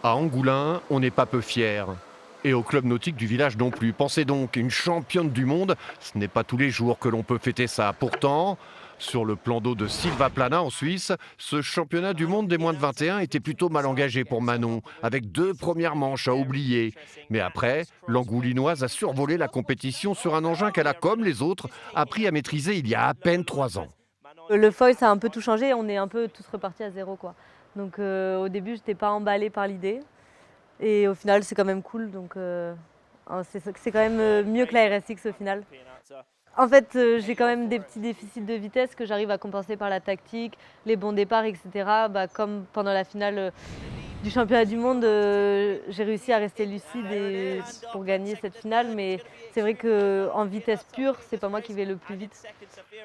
À Angoulins, on n'est pas peu fiers. Et au club nautique du village non plus. Pensez donc, une championne du monde, ce n'est pas tous les jours que l'on peut fêter ça. Pourtant, sur le plan d'eau de Silvaplana en Suisse, ce championnat du monde des moins de 21 était plutôt mal engagé pour Manon, avec 2 premières manches à oublier. Mais après, l'Angoulinoise a survolé la compétition sur un engin qu'elle a, comme les autres, appris à maîtriser il y a à peine 3 ans. Le foil, ça a un peu tout changé, on est un peu tous repartis à zéro, quoi. Donc au début, j'étais pas emballée par l'idée et au final, c'est quand même cool, donc c'est quand même mieux que la RSX au final. En fait, j'ai quand même des petits déficits de vitesse que j'arrive à compenser par la tactique, les bons départs, et cetera. Comme pendant la finale, du championnat du monde, j'ai réussi à rester lucide pour gagner cette finale, mais c'est vrai qu'en vitesse pure, c'est pas moi qui vais le plus vite.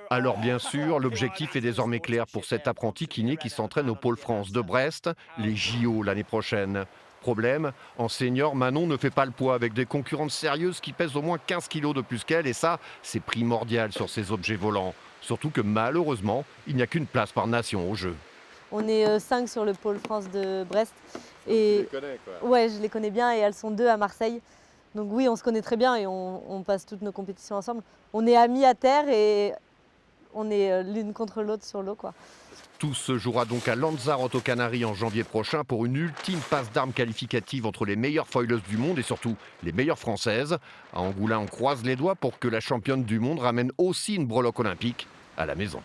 Alors bien sûr, l'objectif est désormais clair pour cet apprenti kiné qui s'entraîne au Pôle France de Brest, les JO l'année prochaine. Problème, en senior, Manon ne fait pas le poids avec des concurrentes sérieuses qui pèsent au moins 15 kilos de plus qu'elle et ça, c'est primordial sur ces objets volants. Surtout que malheureusement, il n'y a qu'une place par nation au jeu. On est 5 sur le pôle France de Brest. Et Connais, quoi. ouais, je les connais bien et elles sont 2 à Marseille. Donc oui, on se connaît très bien et on passe toutes nos compétitions ensemble. On est amis à terre et on est l'une contre l'autre sur l'eau, quoi. Tout se jouera donc à Lanzarote aux Canaries en janvier prochain pour une ultime passe d'armes qualificative entre les meilleures foileuses du monde et surtout les meilleures françaises. À Angoulins, on croise les doigts pour que la championne du monde ramène aussi une breloque olympique à la maison.